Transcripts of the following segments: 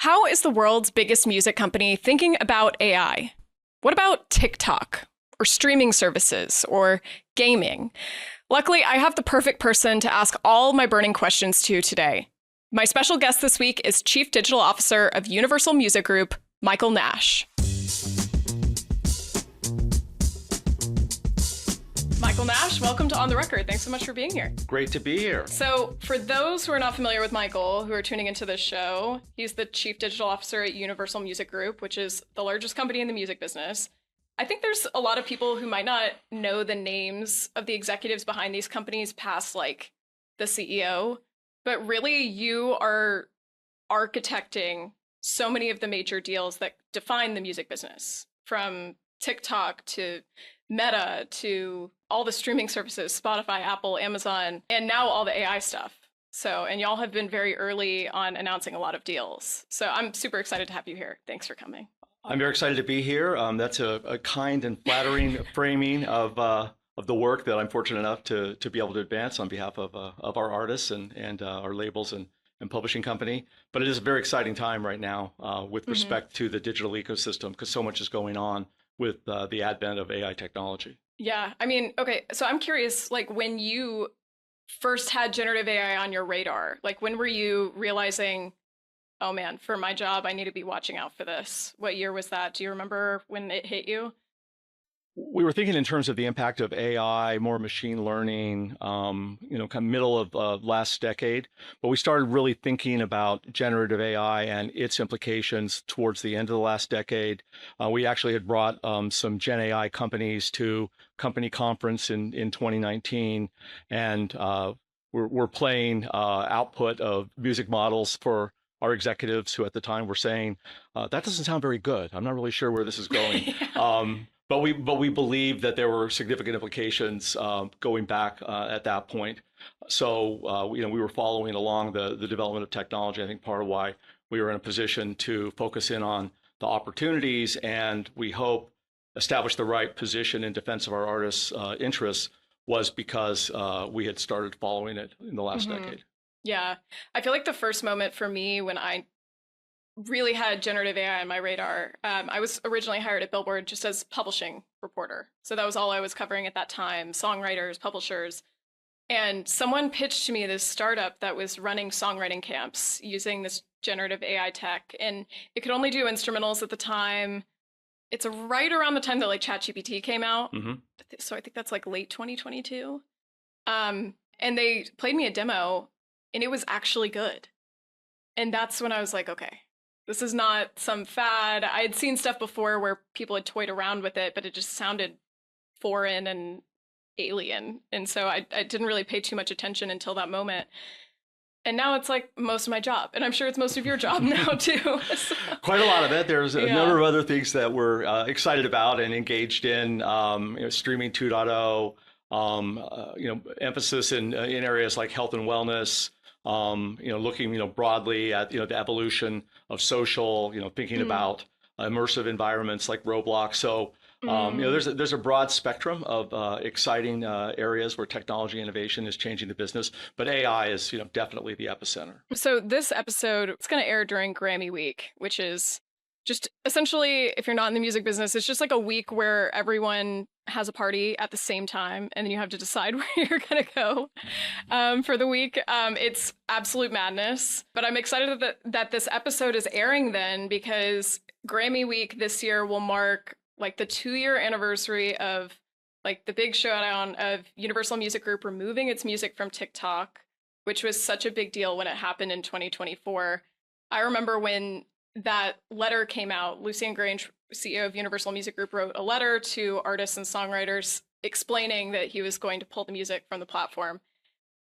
How is the world's biggest music company thinking about AI? What about TikTok or streaming services or gaming? Luckily, I have the perfect person to ask all my burning questions to today. My special guest this week is Chief Digital Officer of Universal Music Group, Michael Nash. Michael Nash, welcome to On The Record. Thanks so much for being here. Great to be here. So for those who are not familiar with Michael, who are tuning into this show, he's the Chief Digital Officer at Universal Music Group, which is the largest company in the music business. I think there's a lot of people who might not know the names of the executives behind these companies past like the CEO, but really you are architecting so many of the major deals that define the music business, from TikTok to Meta to all the streaming services, Spotify, Apple, Amazon, and now all the AI stuff. So, and y'all have been very early on announcing a lot of deals. So I'm super excited to have you here. Thanks for coming. I'm very excited to be here. That's a kind and flattering framing of the work that I'm fortunate enough to be able to advance on behalf of our artists and our labels and publishing company. But it is a very exciting time right now with respect to the digital ecosystem, because so much is going on with the advent of AI technology. Yeah, I mean, okay, so I'm curious, like when you first had generative AI on your radar, like when were you realizing, oh man, for my job, I need to be watching out for this? What year was that? Do you remember when it hit you? We were thinking in terms of the impact of AI, more machine learning, kind of middle of last decade. But we started really thinking about generative AI and its implications towards the end of the last decade. We actually had brought some Gen AI companies to company conference in 2019, and we're playing output of music models for our executives who at the time were saying, that doesn't sound very good. I'm not really sure where this is going. Yeah. But we believe that there were significant implications going back at that point. So we were following along the development of technology. I think part of why we were in a position to focus in on the opportunities and we hope establish the right position in defense of our artists' interests was because we had started following it in the last decade. Yeah, I feel like the first moment for me when I really had generative AI on my radar. I was originally hired at Billboard just as publishing reporter. So that was all I was covering at that time, songwriters, publishers. And someone pitched to me this startup that was running songwriting camps using this generative AI tech. And it could only do instrumentals at the time. It's right around the time that like ChatGPT came out. So I think that's like late 2022. And they played me a demo and it was actually good. And that's when I was like, okay, this is not some fad. I had seen stuff before where people had toyed around with it, but it just sounded foreign and alien. And so I didn't really pay too much attention until that moment. And now it's like most of my job. And I'm sure it's most of your job now too. So, quite a lot of it. There's a number of other things that we're excited about and engaged in, streaming 2.0, emphasis in areas like health and wellness, looking, broadly at, the evolution of social, thinking about immersive environments like Roblox. So, there's a broad spectrum of exciting areas where technology innovation is changing the business, but AI is, definitely the epicenter. So this episode, it's going to air during Grammy Week, which is just essentially, if you're not in the music business, it's just like a week where everyone has a party at the same time, and then you have to decide where you're going to go for the week. It's absolute madness, but I'm excited that this episode is airing then, because Grammy Week this year will mark like the 2-year anniversary of like the big showdown of Universal Music Group removing its music from TikTok, which was such a big deal when it happened in 2024. I remember when that letter came out, Lucian Grange, CEO of Universal Music Group, wrote a letter to artists and songwriters explaining that he was going to pull the music from the platform.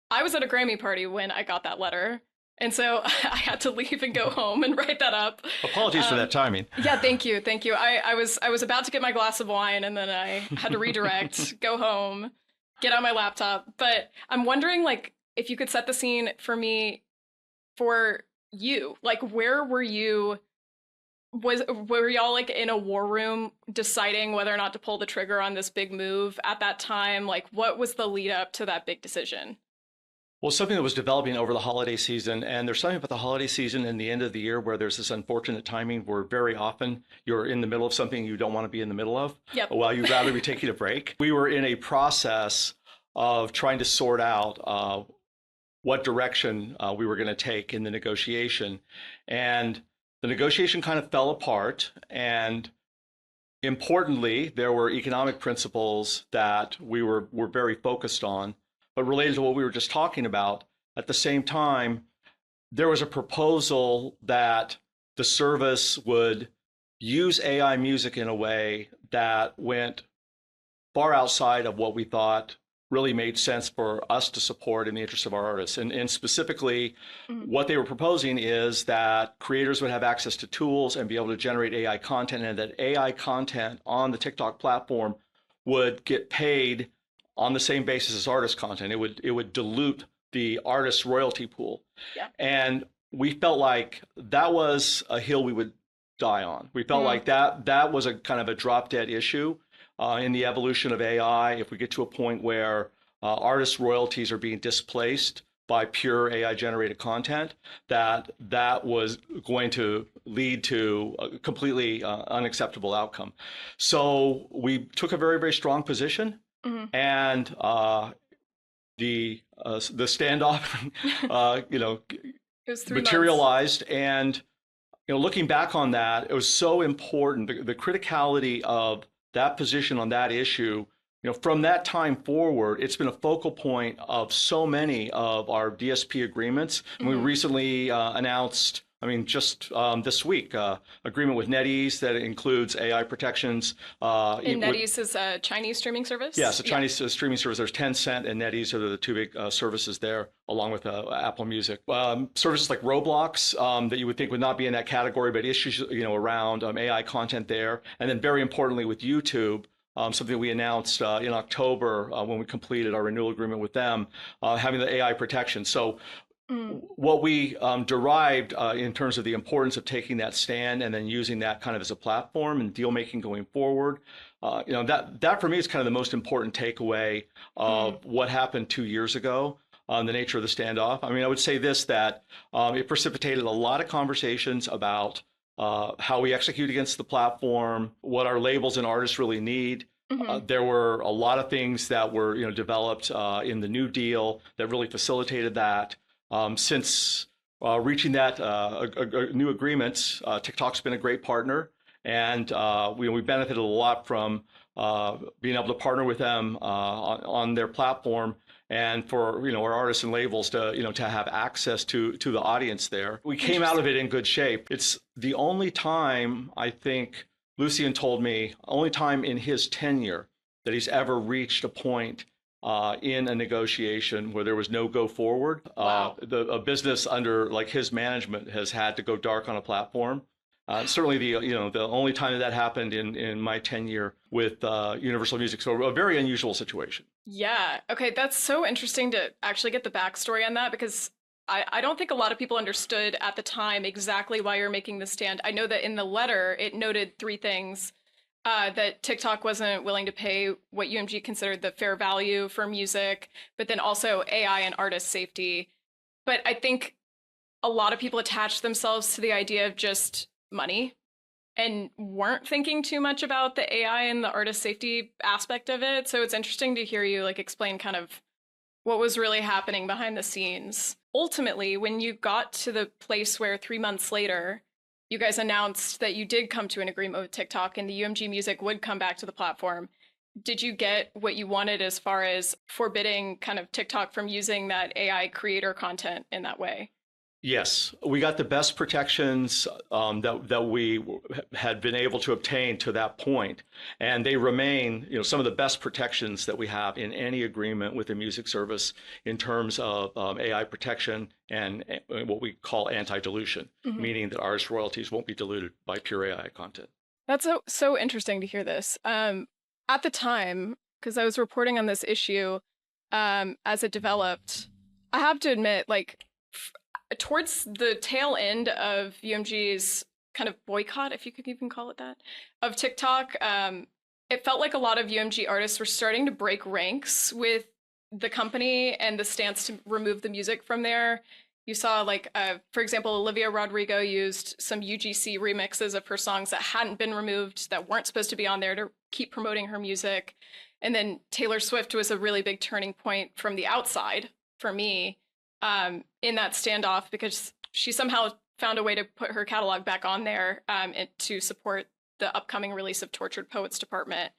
I was at a Grammy party when I got that letter. And so I had to leave and go home and write that up. Apologies for that timing. Yeah, thank you. Thank you. I was about to get my glass of wine and then I had to redirect, go home, get on my laptop. But I'm wondering, like, if you could set the scene for me, for you, like, where were you? Were y'all like in a war room deciding whether or not to pull the trigger on this big move at that time? Like, what was the lead up to that big decision? Well, something that was developing over the holiday season, and there's something about the holiday season and the end of the year where there's this unfortunate timing where very often you're in the middle of something you don't want to be in the middle of. Yep. While you'd rather be taking a break. We were in a process of trying to sort out what direction we were going to take in the negotiation. And the negotiation kind of fell apart. And importantly, there were economic principles that we were very focused on, but related to what we were just talking about. At the same time, there was a proposal that the service would use AI music in a way that went far outside of what we thought really made sense for us to support in the interest of our artists. And specifically, what they were proposing is that creators would have access to tools and be able to generate AI content, and that AI content on the TikTok platform would get paid on the same basis as artist content. It would dilute the artist's royalty pool. Yeah. And we felt like that was a hill we would die on. We felt like that was a kind of a drop dead issue in the evolution of AI. If we get to a point where artist royalties are being displaced by pure AI generated content, that was going to lead to a completely unacceptable outcome. So we took a very, very strong position, and the standoff, it was materialized. And looking back on that, it was so important. The criticality of that position on that issue, from that time forward, it's been a focal point of so many of our DSP agreements. And we recently announced, just this week, agreement with NetEase that includes AI protections. And NetEase is a Chinese streaming service? Yes, a Chinese streaming service. There's Tencent and NetEase are the two big services there, along with Apple Music. Services like Roblox that you would think would not be in that category, but issues around AI content there. And then very importantly with YouTube, something we announced in October when we completed our renewal agreement with them, having the AI protection. So what we derived in terms of the importance of taking that stand and then using that kind of as a platform and deal making going forward, that for me is kind of the most important takeaway of what happened 2 years ago. The nature of the standoff. I would say this, that it precipitated a lot of conversations about how we execute against the platform, what our labels and artists really need. There were a lot of things that were developed in the new deal that really facilitated that. Since reaching that new agreements, TikTok's been a great partner, and we benefited a lot from being able to partner with them on their platform, and for our artists and labels to have access to the audience there. We came out of it in good shape. It's the only time, I think, Lucian told me, only time in his tenure that he's ever reached a point in a negotiation where there was no go forward. Wow. A business under like his management has had to go dark on a platform. Certainly the only time that happened in my tenure with Universal Music. So a very unusual situation. Yeah. Okay. That's so interesting to actually get the backstory on that, because I don't think a lot of people understood at the time exactly why you're making the stand. I know that in the letter, it noted 3 things. That TikTok wasn't willing to pay what UMG considered the fair value for music, but then also AI and artist safety. But I think a lot of people attached themselves to the idea of just money and weren't thinking too much about the AI and the artist safety aspect of it. So it's interesting to hear you explain kind of what was really happening behind the scenes. Ultimately, when you got to the place where 3 months later, you guys announced that you did come to an agreement with TikTok and the UMG music would come back to the platform. Did you get what you wanted as far as forbidding kind of TikTok from using that AI creator content in that way? Yes, we got the best protections that we had been able to obtain to that point, and they remain, some of the best protections that we have in any agreement with a music service in terms of AI protection and what we call anti-dilution, meaning that artist royalties won't be diluted by pure AI content. That's so interesting to hear this. At the time, because I was reporting on this issue as it developed, I have to admit, towards the tail end of UMG's kind of boycott, if you could even call it that, of TikTok, it felt like a lot of UMG artists were starting to break ranks with the company and the stance to remove the music from there. You saw, like, for example, Olivia Rodrigo used some UGC remixes of her songs that hadn't been removed, that weren't supposed to be on there, to keep promoting her music. And then Taylor Swift was a really big turning point from the outside for me in that standoff, because she somehow found a way to put her catalog back on there to support the upcoming release of Tortured Poets Department.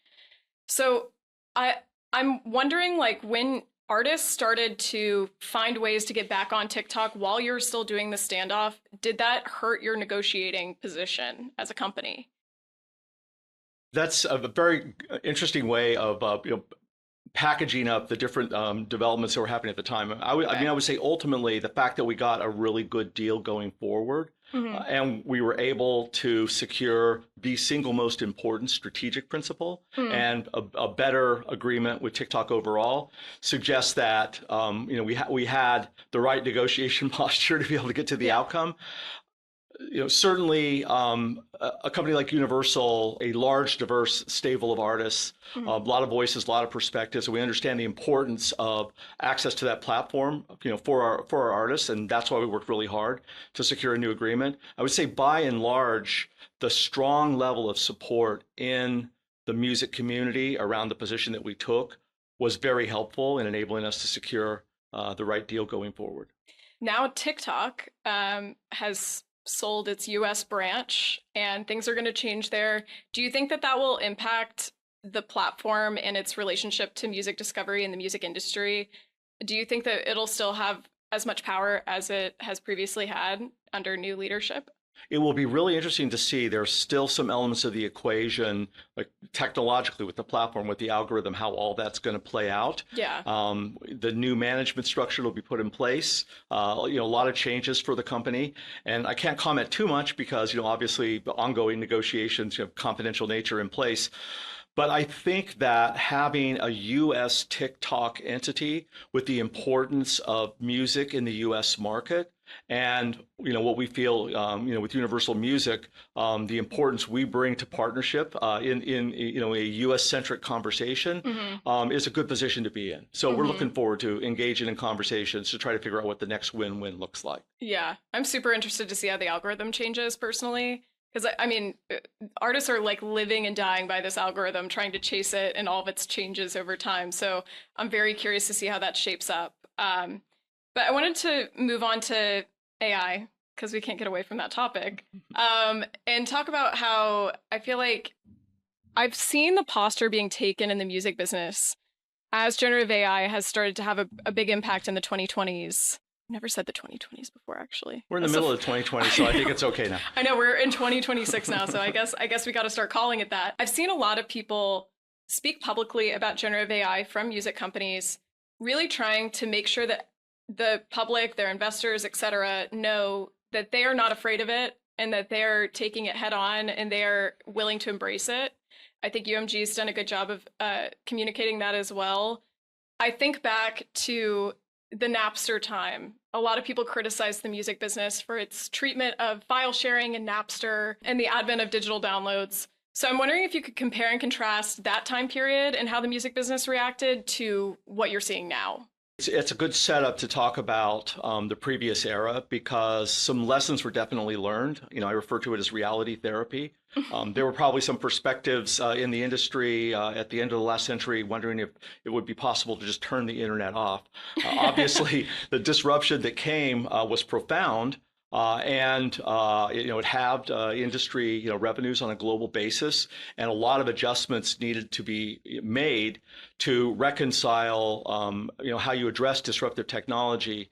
So I'm wondering, like, when artists started to find ways to get back on TikTok while you're still doing the standoff, did that hurt your negotiating position as a company? That's a very interesting way of packaging up the different developments that were happening at the time. I would say ultimately the fact that we got a really good deal going forward, and we were able to secure the single most important strategic principle and a better agreement with TikTok overall, suggests that we had the right negotiation posture to be able to get to the outcome. Certainly a company like Universal, a large, diverse stable of artists, a lot of voices, a lot of perspectives. We understand the importance of access to that platform, for our artists, and that's why we worked really hard to secure a new agreement. I would say, by and large, the strong level of support in the music community around the position that we took was very helpful in enabling us to secure the right deal going forward. Now TikTok has sold its US branch, and things are going to change there. Do you think that that will impact the platform and its relationship to music discovery in the music industry? Do you think that it'll still have as much power as it has previously had under new leadership? It will be really interesting to see. There's still some elements of the equation, like technologically with the platform, with the algorithm, how all that's going to play out. Yeah. The new management structure will be put in place. A lot of changes for the company, and I can't comment too much because obviously the ongoing negotiations, confidential nature in place. But I think that having a U.S. TikTok entity with the importance of music in the U.S. market, and what we feel with Universal Music, the importance we bring to partnership in a U.S.-centric conversation is a good position to be in. So we're looking forward to engaging in conversations to try to figure out what the next win-win looks like. Yeah, I'm super interested to see how the algorithm changes personally. Because, artists are like living and dying by this algorithm, trying to chase it and all of its changes over time. So I'm very curious to see how that shapes up. But I wanted to move on to AI, because we can't get away from that topic, and talk about how I feel like I've seen the posture being taken in the music business as generative AI has started to have a big impact in the 2020s. Never said the 2020s before, actually. We're in the middle of 2020, so I think it's okay now. I know, we're in 2026 now, so I guess we got to start calling it that. I've seen a lot of people speak publicly about generative AI from music companies, really trying to make sure that the public, their investors, et cetera, know that they are not afraid of it and that they're taking it head on and they're willing to embrace it. I think UMG has done a good job of communicating that as well. I think back to the Napster time. A lot of people criticized the music business for its treatment of file sharing and Napster and the advent of digital downloads. So I'm wondering if you could compare and contrast that time period and how the music business reacted to what you're seeing now. It's a good setup to talk about the previous era, because some lessons were definitely learned. I refer to it as reality therapy. There were probably some perspectives in the industry at the end of the last century wondering if it would be possible to just turn the internet off. Obviously, the disruption that came was profound. It halved industry revenues on a global basis, and a lot of adjustments needed to be made to reconcile how you address disruptive technology.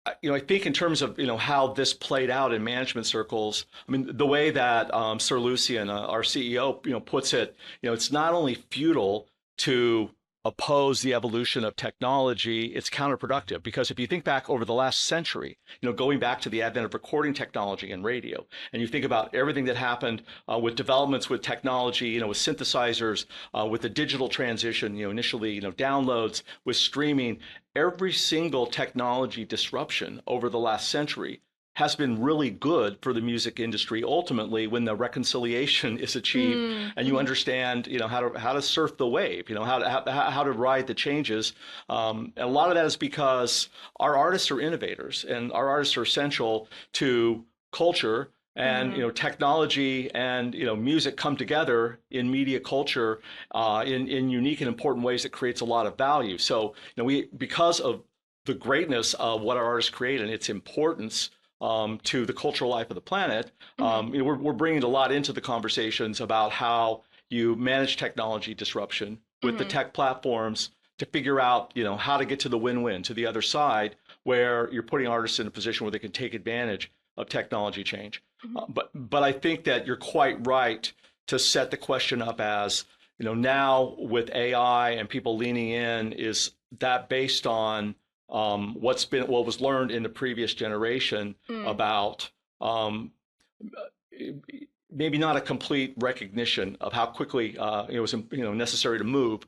I think in terms of how this played out in management circles, the way that Sir Lucian, our CEO, puts it, it's not only futile to oppose the evolution of technology, it's counterproductive. Because if you think back over the last century, going back to the advent of recording technology and radio, and you think about everything that happened with developments with technology, with synthesizers, with the digital transition, initially, downloads, with streaming, every single technology disruption over the last century has been really good for the music industry ultimately when the reconciliation is achieved and you understand, how to surf the wave, how to ride the changes. And a lot of that is because our artists are innovators and our artists are essential to culture. And technology and music come together in media culture in unique and important ways that creates a lot of value. So because of the greatness of what our artists create and its importance to the cultural life of the planet, we're bringing a lot into the conversations about how you manage technology disruption with the tech platforms to figure out how to get to the win-win, to the other side, where you're putting artists in a position where they can take advantage of technology change. But I think that you're quite right to set the question up as, now with AI and people leaning in, is that based on what was learned in the previous generation about maybe not a complete recognition of how quickly it was necessary to move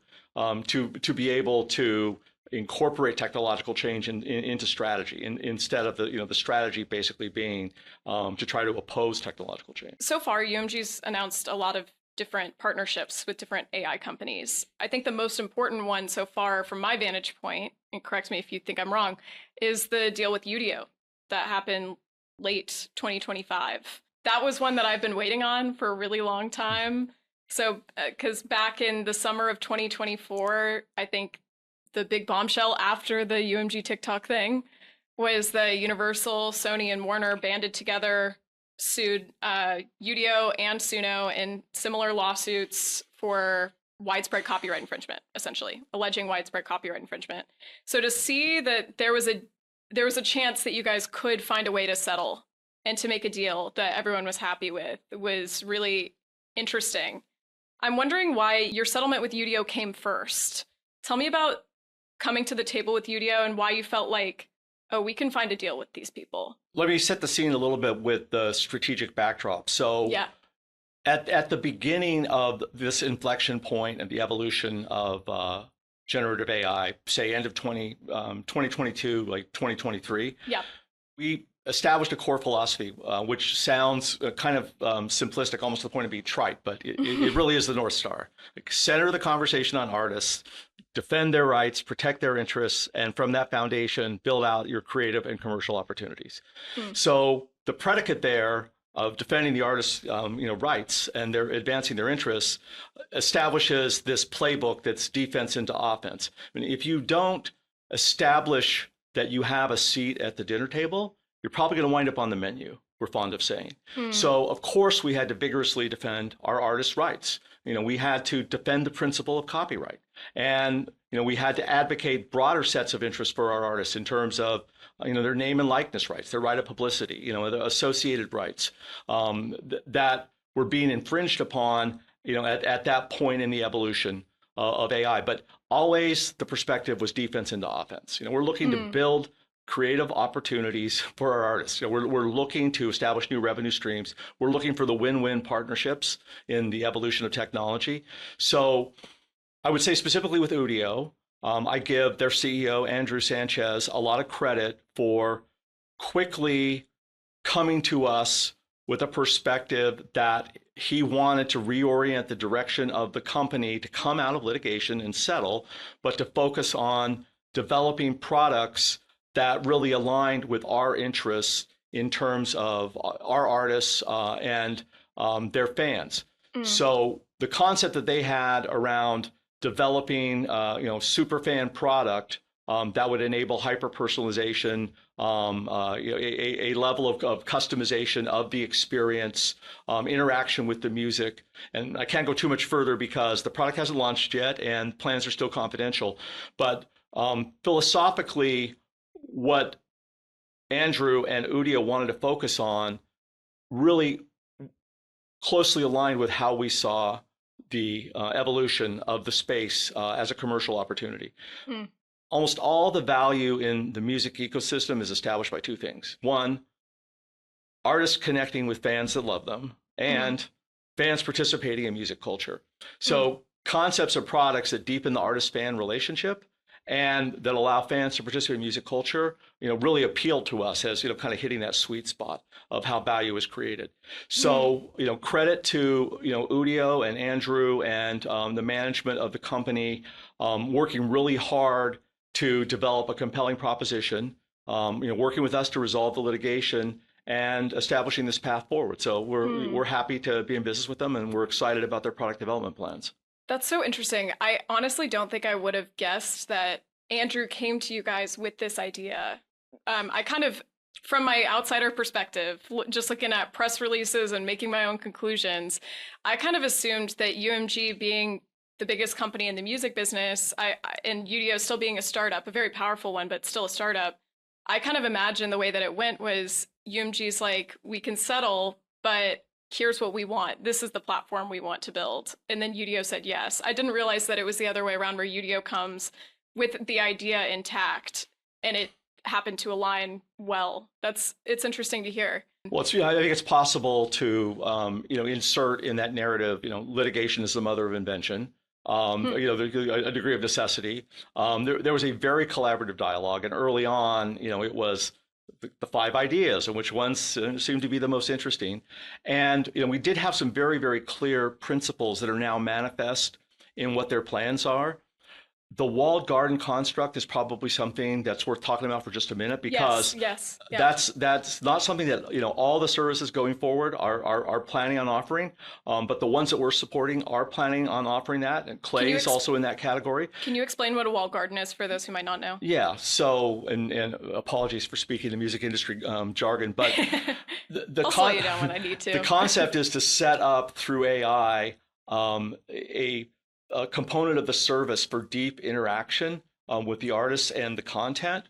to be able to incorporate technological change into strategy, instead of the strategy basically being to try to oppose technological change. So far, UMG's announced a lot of different partnerships with different AI companies. I think the most important one so far, from my vantage point, and correct me if you think I'm wrong, is the deal with Udio that happened late 2025. That was one that I've been waiting on for a really long time. So, because back in the summer of 2024, I think the big bombshell after the UMG TikTok thing was the Universal, Sony, and Warner banded together, sued Udio and Suno in similar lawsuits for widespread copyright infringement, essentially alleging widespread copyright infringement. So to see that there was a chance that you guys could find a way to settle and to make a deal that everyone was happy with was really interesting. I'm wondering why your settlement with Udio came first. Tell me about coming to the table with Udio and why you felt like, oh, we can find a deal with these people. Let me set the scene a little bit with the strategic backdrop. So at the beginning of this inflection point and the evolution of generative AI, say end of 2022, like 2023, we established a core philosophy, which sounds kind of simplistic, almost to the point of being trite, but it really is the North Star. Like, center the conversation on artists, defend their rights, protect their interests, and from that foundation, build out your creative and commercial opportunities. So the predicate there of defending the artists' rights and they're advancing their interests establishes this playbook that's defense into offense. I mean, if you don't establish that you have a seat at the dinner table, you're probably going to wind up on the menu, we're fond of saying. So, of course, we had to vigorously defend our artists' rights. We had to defend the principle of copyright. And, we had to advocate broader sets of interests for our artists in terms of, their name and likeness rights, their right of publicity, the associated rights that were being infringed upon, at that point in the evolution of AI. But always the perspective was defense into offense. We're looking to build creative opportunities for our artists. We're looking to establish new revenue streams. We're looking for the win-win partnerships in the evolution of technology. So I would say specifically with Udio, I give their CEO, Andrew Sanchez, a lot of credit for quickly coming to us with a perspective that he wanted to reorient the direction of the company to come out of litigation and settle, but to focus on developing products that really aligned with our interests in terms of our artists and their fans. So the concept that they had around developing, superfan product that would enable hyper-personalization, a level of customization of the experience, interaction with the music. And I can't go too much further because the product hasn't launched yet and plans are still confidential. But philosophically, what Andrew and Udio wanted to focus on really closely aligned with how we saw the evolution of the space as a commercial opportunity. Almost all the value in the music ecosystem is established by two things. One, artists connecting with fans that love them, and fans participating in music culture. So concepts of products that deepen the artist-fan relationship and that allow fans to participate in music culture, really appealed to us as, kind of hitting that sweet spot of how value is created. So, credit to, Udio and Andrew and the management of the company working really hard to develop a compelling proposition, working with us to resolve the litigation and establishing this path forward. So we're happy to be in business with them, and we're excited about their product development plans. That's so interesting. I honestly don't think I would have guessed that Andrew came to you guys with this idea. I kind of, from my outsider perspective, just looking at press releases and making my own conclusions, I kind of assumed that UMG, being the biggest company in the music business, and Udio still being a startup, a very powerful one, but still a startup, I kind of imagined the way that it went was UMG's like, we can settle, but here's what we want. This is the platform we want to build. And then Udio said yes. I didn't realize that it was the other way around, where Udio comes with the idea intact and it happened to align well. It's interesting to hear. Well, I think it's possible to, insert in that narrative, litigation is the mother of invention. A degree of necessity. There was a very collaborative dialogue, and early on, it was the 5 ideas, and which ones seemed to be the most interesting. And we did have some very, very clear principles that are now manifest in what their plans are. The walled garden construct is probably something that's worth talking about for just a minute, because yes. that's not something that all the services going forward are planning on offering, but the ones that we're supporting are planning on offering that, and Clay is also in that category. Can you explain what a walled garden is for those who might not know? Yeah. So, and apologies for speaking the music industry jargon, but I'll slow you down when I need to. The concept is to set up through AI a component of the service for deep interaction with the artists and the content,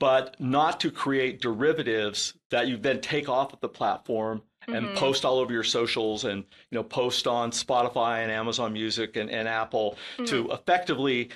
but not to create derivatives that you then take off of the platform and post all over your socials, and post on Spotify and Amazon Music and Apple to effectively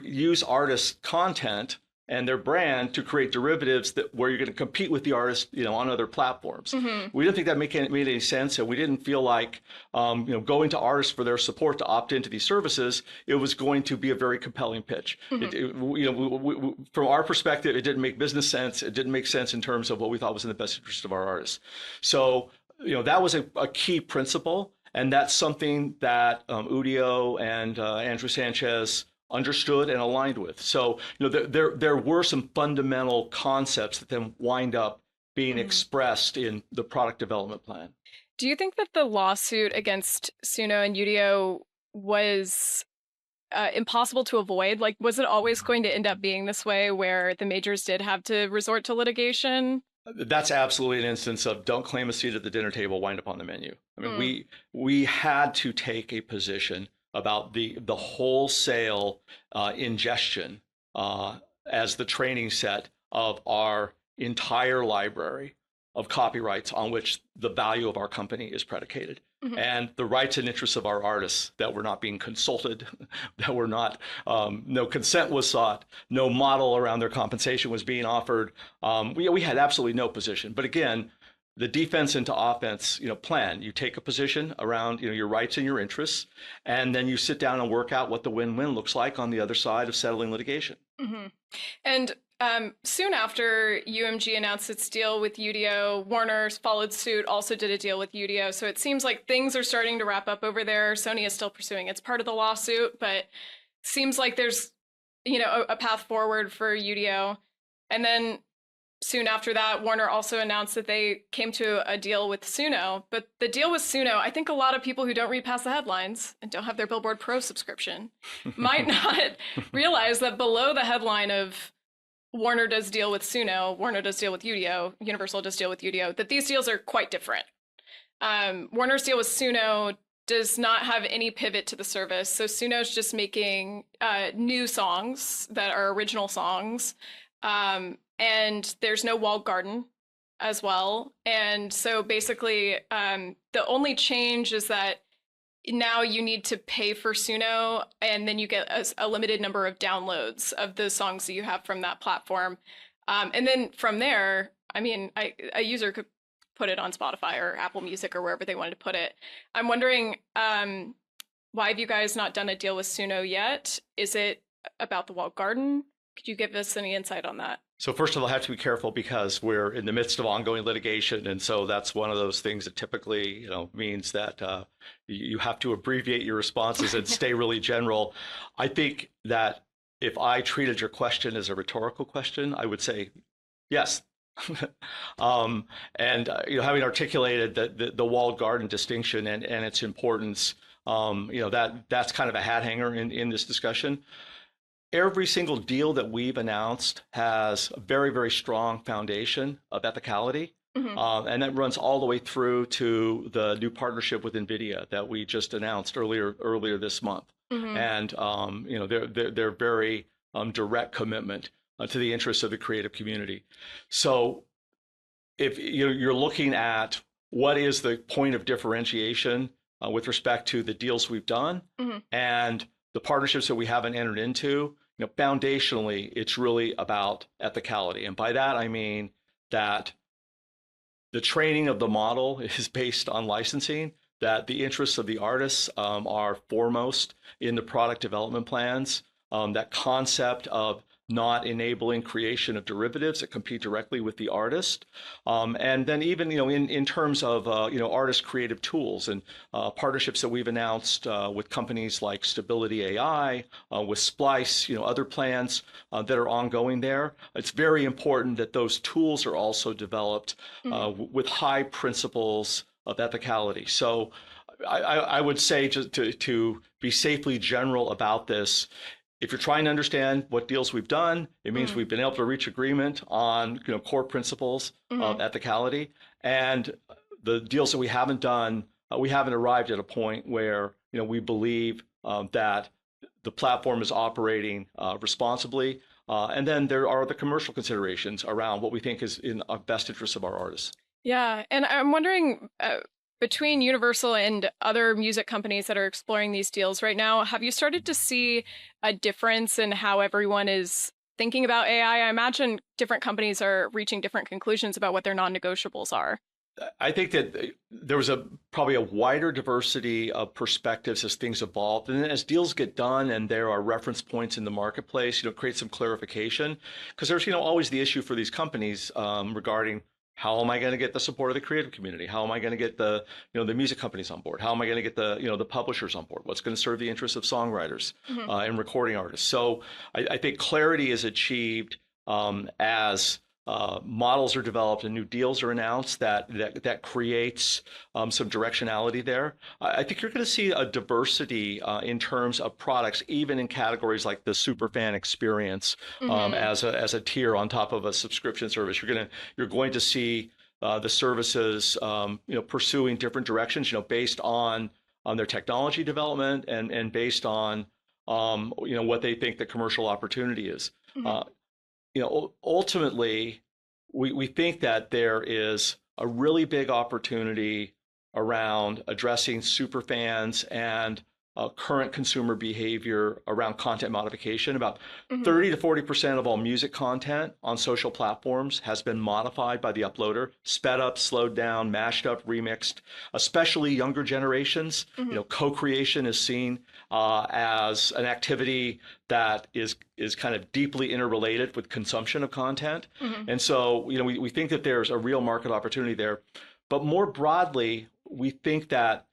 use artists' content and their brand to create derivatives where you're going to compete with the artist, on other platforms. We didn't think that made any sense, and we didn't feel like, going to artists for their support to opt into these services, it was going to be a very compelling pitch. From our perspective, it didn't make business sense. It didn't make sense in terms of what we thought was in the best interest of our artists. So, that was a key principle, and that's something that Udio and Andrew Sanchez understood and aligned with. So, there were some fundamental concepts that then wind up being expressed in the product development plan. Do you think that the lawsuit against Suno and Udio was impossible to avoid? Like, was it always going to end up being this way, where the majors did have to resort to litigation? That's absolutely an instance of don't claim a seat at the dinner table, wind up on the menu. I mean, we had to take a position about the wholesale ingestion as the training set of our entire library of copyrights on which the value of our company is predicated. And the rights and interests of our artists that were not being consulted, that were not, no consent was sought, no model around their compensation was being offered. We had absolutely no position. But again, the defense into offense, plan. You take a position around, your rights and your interests, and then you sit down and work out what the win-win looks like on the other side of settling litigation. And soon after UMG announced its deal with Udio, Warner followed suit, also did a deal with Udio. So it seems like things are starting to wrap up over there. Sony is still pursuing its part of the lawsuit, but seems like there's, a path forward for Udio. And then soon after that, Warner also announced that they came to a deal with Suno. But the deal with Suno, I think a lot of people who don't read past the headlines and don't have their Billboard Pro subscription might not realize that below the headline of Warner does deal with Suno, Warner does deal with Udio, Universal does deal with Udio, that these deals are quite different. Warner's deal with Suno does not have any pivot to the service. So Suno's just making new songs that are original songs. And there's no walled garden as well. And so basically, the only change is that now you need to pay for Suno, and then you get a limited number of downloads of the songs that you have from that platform. And then from there, I mean, a user could put it on Spotify or Apple Music or wherever they wanted to put it. I'm wondering, why have you guys not done a deal with Suno yet? Is it about the walled garden? Could you give us any insight on that? So first of all, I have to be careful because we're in the midst of ongoing litigation, and so that's one of those things that typically, means that you have to abbreviate your responses and stay really general. I think that if I treated your question as a rhetorical question, I would say yes. Having articulated the walled garden distinction and its importance, that's kind of a hat hanger in this discussion. Every single deal that we've announced has a very, very strong foundation of ethicality. And that runs all the way through to the new partnership with NVIDIA that we just announced earlier this month. And they're very direct commitment to the interests of the creative community. So if you're looking at what is the point of differentiation with respect to the deals we've done and the partnerships that we haven't entered into, foundationally, it's really about ethicality. And by that, I mean that the training of the model is based on licensing, that the interests of the artists are foremost in the product development plans, that concept of not enabling creation of derivatives that compete directly with the artist. And then even, in terms of, artist creative tools and partnerships that we've announced with companies like Stability AI, with Splice, other plans that are ongoing there. It's very important that those tools are also developed with high principles of ethicality. So I would say, just to be safely general about this, if you're trying to understand what deals we've done, it means we've been able to reach agreement on core principles of ethicality. And the deals that we haven't done, we haven't arrived at a point where we believe that the platform is operating responsibly. And then there are the commercial considerations around what we think is in the best interest of our artists. Yeah, and I'm wondering, between Universal and other music companies that are exploring these deals right now, have you started to see a difference in how everyone is thinking about AI? I imagine different companies are reaching different conclusions about what their non-negotiables are. I think that there was probably a wider diversity of perspectives as things evolved. And then as deals get done and there are reference points in the marketplace, create some clarification. Because there's, always the issue for these companies regarding, how am I going to get the support of the creative community? How am I going to get the music companies on board? How am I going to get the publishers on board? What's going to serve the interests of songwriters and recording artists? So I think clarity is achieved as models are developed and new deals are announced that creates some directionality there. I think you're going to see a diversity in terms of products, even in categories like the superfan experience as a tier on top of a subscription service. You're going to see the services pursuing different directions, based on their technology development and based on what they think the commercial opportunity is. Ultimately, we think that there is a really big opportunity around addressing superfans and current consumer behavior around content modification. About 30 to 40% of all music content on social platforms has been modified by the uploader, sped up, slowed down, mashed up, remixed. Especially younger generations, co-creation is seen as an activity that is kind of deeply interrelated with consumption of content. And so, we think that there's a real market opportunity there. But more broadly, we think that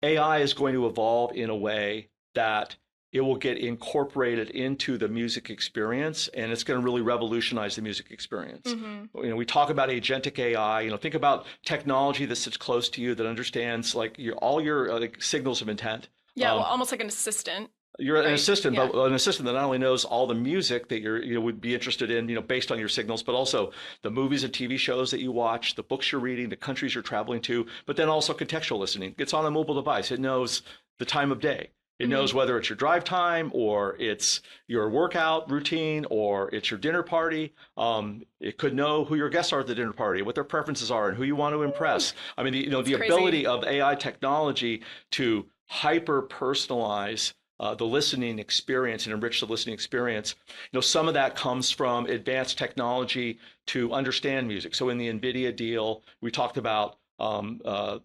AI is going to evolve in a way that it will get incorporated into the music experience, and it's going to really revolutionize the music experience. We talk about agentic AI. Think about technology that sits close to you, that understands all your signals of intent. Yeah, well, almost like an assistant. You're an assistant, but an assistant that not only knows all the music that you would be interested in, based on your signals, but also the movies and TV shows that you watch, the books you're reading, the countries you're traveling to, but then also contextual listening. It's on a mobile device. It knows the time of day. It knows whether it's your drive time or it's your workout routine or it's your dinner party. It could know who your guests are at the dinner party, what their preferences are, and who you want to impress. I mean, the ability of AI technology to hyper personalize the listening experience and enrich the listening experience. Some of that comes from advanced technology to understand music. So in the NVIDIA deal, we talked about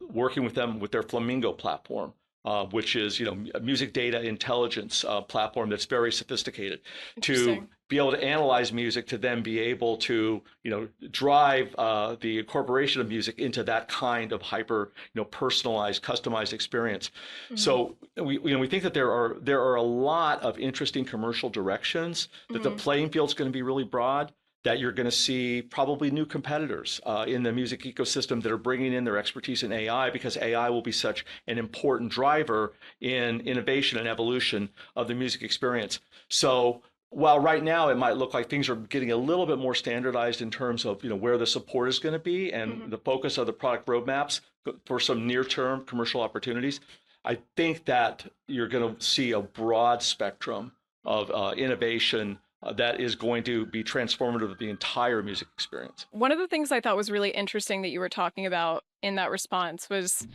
working with them with their Flamingo platform, which is a music data intelligence platform that's very sophisticated to be able to analyze music, to then be able to drive the incorporation of music into that kind of hyper personalized, customized experience. So we think that there are a lot of interesting commercial directions, that the playing field's going to be really broad, that you're going to see probably new competitors in the music ecosystem that are bringing in their expertise in AI, because AI will be such an important driver in innovation and evolution of the music experience. So while right now it might look like things are getting a little bit more standardized in terms of where the support is going to be and the focus of the product roadmaps for some near-term commercial opportunities, I think that you're going to see a broad spectrum of innovation that is going to be transformative of the entire music experience. One of the things I thought was really interesting that you were talking about in that response was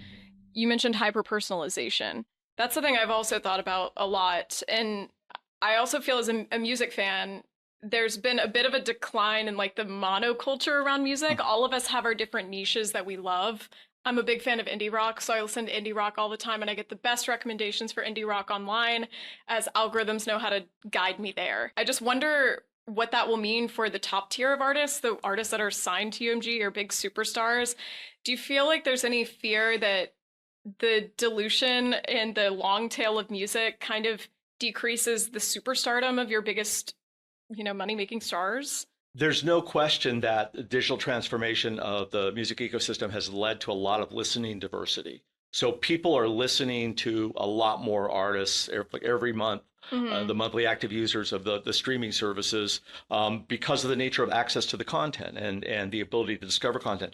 you mentioned hyper-personalization. That's something I've also thought about a lot. And I also feel as a music fan, there's been a bit of a decline in like the monoculture around music. All of us have our different niches that we love. I'm a big fan of indie rock, so I listen to indie rock all the time, and I get the best recommendations for indie rock online, as algorithms know how to guide me there. I just wonder what that will mean for the top tier of artists, the artists that are signed to UMG or big superstars. Do you feel like there's any fear that the dilution in the long tail of music kind of decreases the superstardom of your biggest, money-making stars? There's no question that digital transformation of the music ecosystem has led to a lot of listening diversity. So people are listening to a lot more artists every month, the monthly active users of the streaming services, because of the nature of access to the content and the ability to discover content.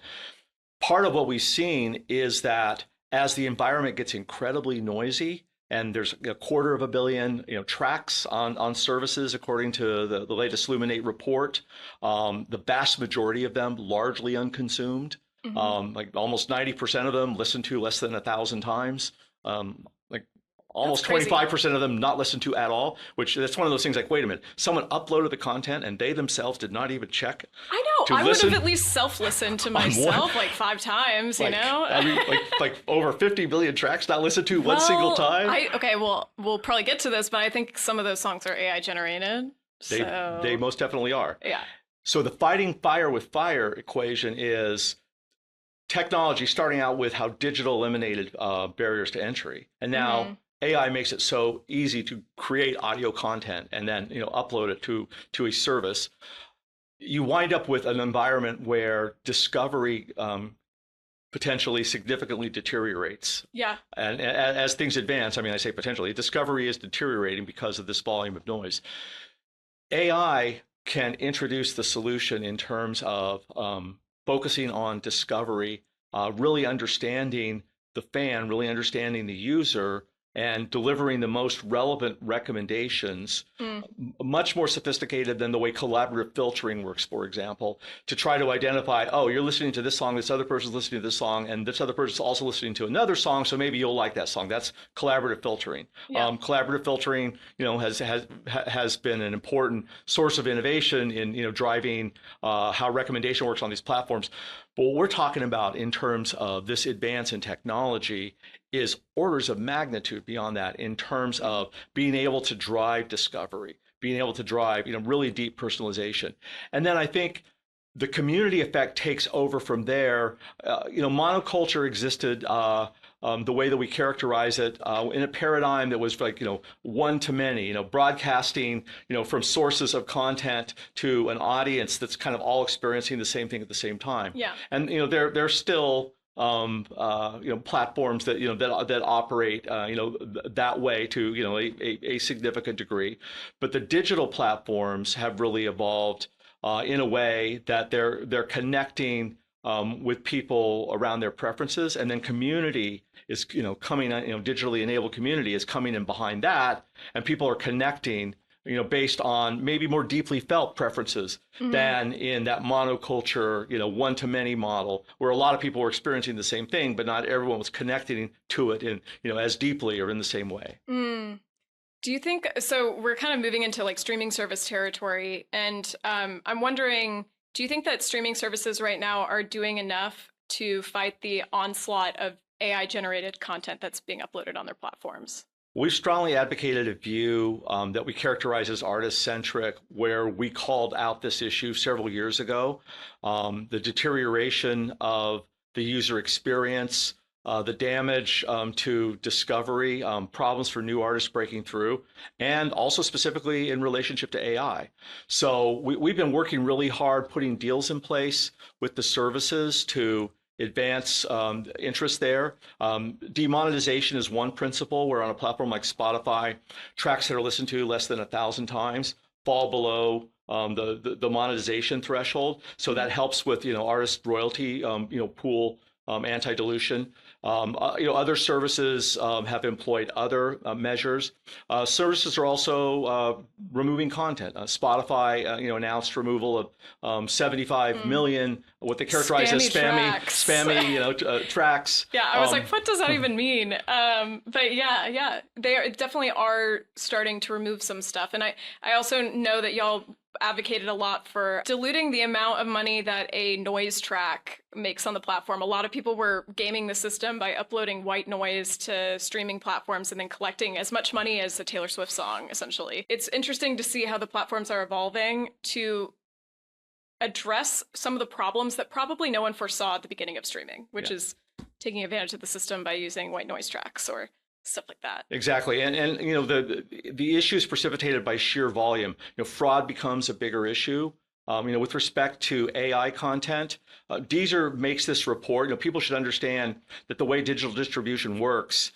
Part of what we've seen is that as the environment gets incredibly noisy, and there's 250 million tracks on services according to the latest Luminate report. The vast majority of them largely unconsumed. Like almost 90% of them listened to less than 1,000 times. Almost 25% of them not listened to at all, which that's one of those things like, wait a minute, someone uploaded the content and they themselves did not even check. I know, I would have at least self-listened to myself like 5 times, I mean, like over 50 million tracks not listened to one single time. Okay, well, we'll probably get to this, but I think some of those songs are AI generated. They most definitely are. Yeah. So the fighting fire with fire equation is technology starting out with how digital eliminated barriers to entry. And now AI makes it so easy to create audio content and then upload it to a service. You wind up with an environment where discovery potentially significantly deteriorates. Yeah. And as things advance, I say potentially, discovery is deteriorating because of this volume of noise. AI can introduce the solution in terms of focusing on discovery, really understanding the fan, really understanding the user, and delivering the most relevant recommendations, much more sophisticated than the way collaborative filtering works, for example, to try to identify, oh, you're listening to this song, this other person's listening to this song, and this other person's also listening to another song, so maybe you'll like that song. That's collaborative filtering. Yeah. Collaborative filtering, has been an important source of innovation in driving how recommendation works on these platforms. But what we're talking about in terms of this advance in technology is orders of magnitude beyond that in terms of being able to drive discovery, being able to drive really deep personalization. And then I think the community effect takes over from there. Monoculture existed the way that we characterize it in a paradigm that was like one to many, broadcasting from sources of content to an audience that's kind of all experiencing the same thing at the same time. Yeah. And there's still platforms that operate that way to a significant degree, but the digital platforms have really evolved in a way that they're connecting with people around their preferences, and then community is coming, digitally enabled community is coming in behind that, and people are connecting based on maybe more deeply felt preferences than in that monoculture, one-to-many model, where a lot of people were experiencing the same thing, but not everyone was connecting to it in, as deeply or in the same way. Do you think, so we're kind of moving into like streaming service territory, and I'm wondering, do you think that streaming services right now are doing enough to fight the onslaught of AI generated content that's being uploaded on their platforms? We've strongly advocated a view that we characterize as artist-centric, where we called out this issue several years ago. The deterioration of the user experience, the damage to discovery, problems for new artists breaking through, and also specifically in relationship to AI. So we've been working really hard putting deals in place with the services to advance interest there. Demonetization is one principle, where on a platform like Spotify, tracks that are listened to less than 1,000 times fall below the monetization threshold. So that helps with artist royalty pool anti-dilution. Other services have employed other measures. Services are also removing content. Spotify, announced removal of 75 million what they characterize as spammy tracks. Yeah, I was like, what does that even mean? But yeah, they definitely are starting to remove some stuff. And I also know that y'all advocated a lot for diluting the amount of money that a noise track makes on the platform. A lot of people were gaming the system by uploading white noise to streaming platforms and then collecting as much money as a Taylor Swift song, essentially. It's interesting to see how the platforms are evolving to address some of the problems that probably no one foresaw at the beginning of streaming, which is taking advantage of the system by using white noise tracks or stuff like that. Exactly, and the issue is precipitated by sheer volume. Fraud becomes a bigger issue. With respect to AI content, Deezer makes this report. People should understand that the way digital distribution works,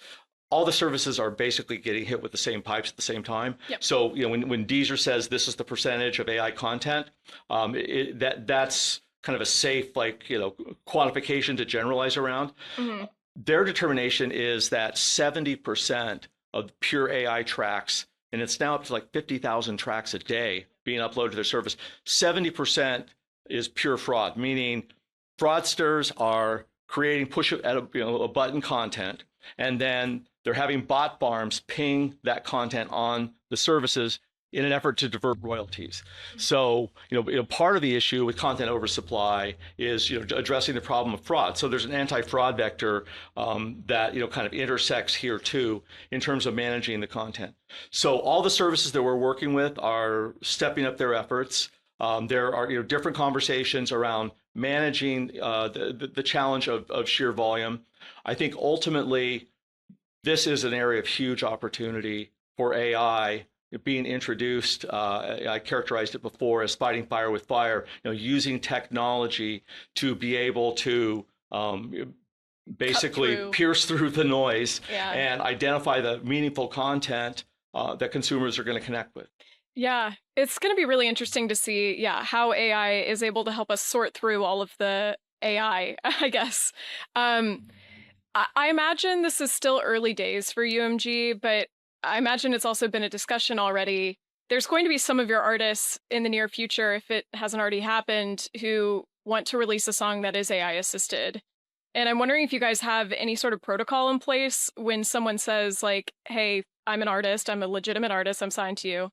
all the services are basically getting hit with the same pipes at the same time. Yep. So when Deezer says this is the percentage of AI content, that's kind of a safe quantification to generalize around. Mm-hmm. Their determination is that 70% of pure AI tracks, and it's now up to 50,000 tracks a day being uploaded to their service, 70% is pure fraud, meaning fraudsters are creating push at a button content, and then they're having bot farms ping that content on the services in an effort to divert royalties. So, part of the issue with content oversupply is, addressing the problem of fraud. So there's an anti-fraud vector that, kind of intersects here too, in terms of managing the content. So all the services that we're working with are stepping up their efforts. There are, different conversations around managing the challenge of sheer volume. I think ultimately, this is an area of huge opportunity for AI being introduced. I characterized it before as fighting fire with fire, using technology to be able to basically pierce through the noise and identify the meaningful content that consumers are going to connect with. Yeah, it's going to be really interesting to see, how AI is able to help us sort through all of the AI, I guess. I imagine this is still early days for UMG, but I imagine it's also been a discussion already. There's going to be some of your artists in the near future, if it hasn't already happened, who want to release a song that is AI assisted. And I'm wondering if you guys have any sort of protocol in place when someone says hey, I'm an artist, I'm a legitimate artist, I'm signed to you.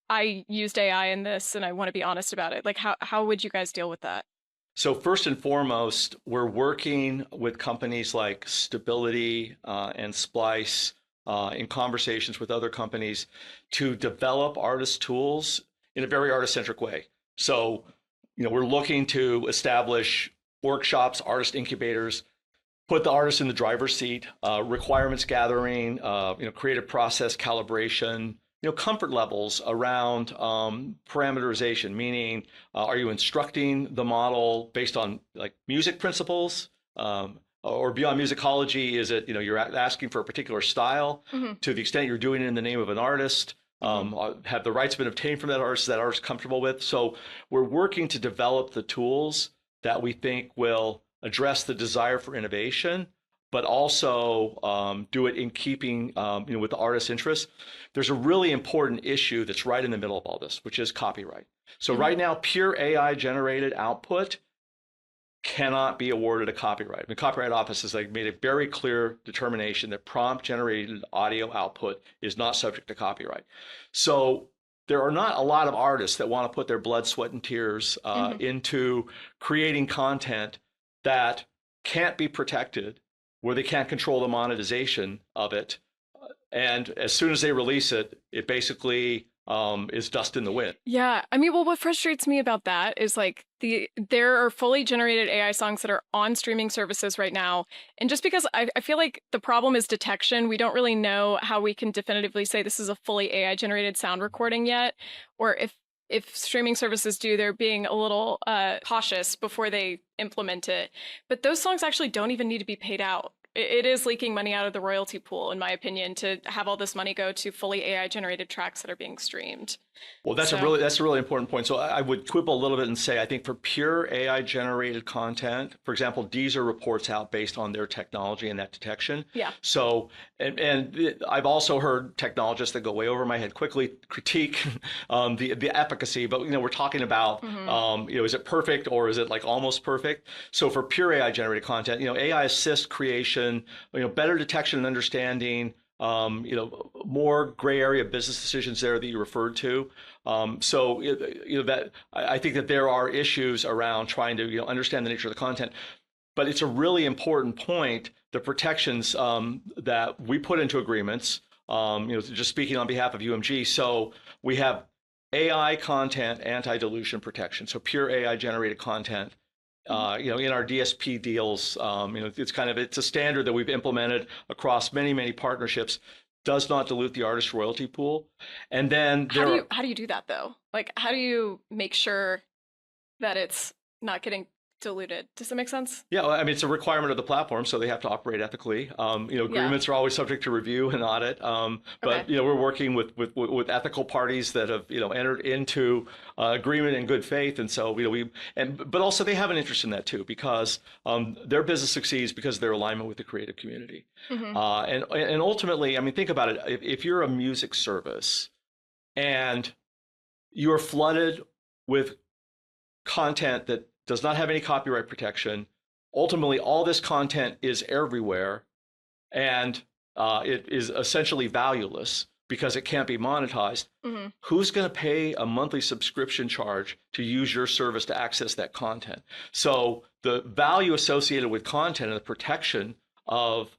I used AI in this and I want to be honest about it. How would you guys deal with that? So first and foremost, we're working with companies like Stability and Splice, in conversations with other companies to develop artist tools in a very artist-centric way. So, we're looking to establish workshops, artist incubators, put the artist in the driver's seat, requirements gathering, creative process calibration, comfort levels around parameterization, meaning are you instructing the model based on music principles? Or beyond musicology, is it, you're asking for a particular style to the extent you're doing it in the name of an artist? Have the rights been obtained from that artist comfortable with? So we're working to develop the tools that we think will address the desire for innovation, but also do it in keeping with the artist's interests. There's a really important issue that's right in the middle of all this, which is copyright. So right now, pure AI generated output cannot be awarded a copyright. The Copyright Office has made a very clear determination that prompt generated audio output is not subject to copyright. So there are not a lot of artists that want to put their blood, sweat, and tears into creating content that can't be protected where they can't control the monetization of it. And as soon as they release it, it basically is dust in the wind. Yeah. I mean, well, what frustrates me about that is like there are fully generated AI songs that are on streaming services right now. And just because I feel like the problem is detection, we don't really know how we can definitively say this is a fully AI generated sound recording yet, or if streaming services do, they're being a little cautious before they implement it. But those songs actually don't even need to be paid out. It is leaking money out of the royalty pool, in my opinion, to have all this money go to fully AI generated tracks that are being streamed. Well, that's a really important point. So I would quibble a little bit and say, I think for pure AI generated content, for example, Deezer reports out based on their technology and that detection. Yeah. So, and I've also heard technologists that go way over my head quickly critique the efficacy, but we're talking about is it perfect or is it like almost perfect? So for pure AI generated content, AI assist creation, better detection and understanding. More gray area business decisions there that you referred to. That I think that there are issues around trying to understand the nature of the content, but it's a really important point. The protections that we put into agreements. Just speaking on behalf of UMG. So we have AI content anti-dilution protection. So pure AI generated content. In our DSP deals, it's a standard that we've implemented across many partnerships. Does not dilute the artist royalty pool. And then how do you do that though? Like, how do you make sure that it's not getting diluted? Does that make sense? Yeah, I mean, it's a requirement of the platform, so they have to operate ethically. Agreements are always subject to review and audit. But we're working with ethical parties that have entered into agreement in good faith, and so but also they have an interest in that too, because their business succeeds because of their alignment with the creative community. And ultimately, I mean, think about it. If you're a music service and you're flooded with content that does not have any copyright protection. Ultimately, all this content is everywhere, and it is essentially valueless because it can't be monetized. Who's going to pay a monthly subscription charge to use your service to access that content? So the value associated with content and the protection of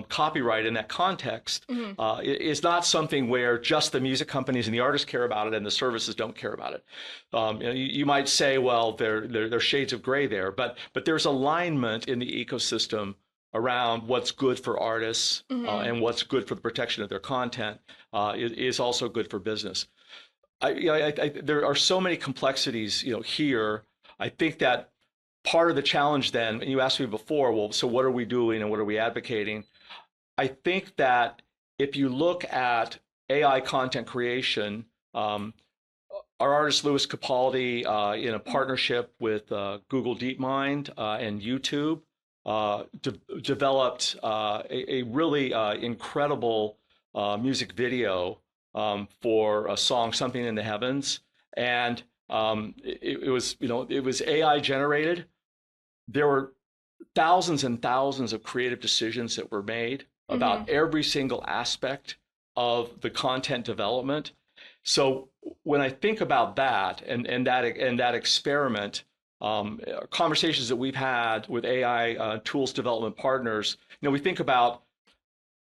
copyright in that context is not something where just the music companies and the artists care about it and the services don't care about it. You might say, well, there are shades of gray there, but there's alignment in the ecosystem around what's good for artists and what's good for the protection of their content is also good for business. There are so many complexities, here. I think that part of the challenge then, and you asked me before, well, so what are we doing and what are we advocating? I think that if you look at AI content creation, our artist Louis Capaldi, in a partnership with Google DeepMind and YouTube, developed a really incredible music video for a song, Something in the Heavens. And it was AI generated. There were thousands and thousands of creative decisions that were made about every single aspect of the content development. So when I think about that and that experiment, conversations that we've had with AI tools development partners, we think about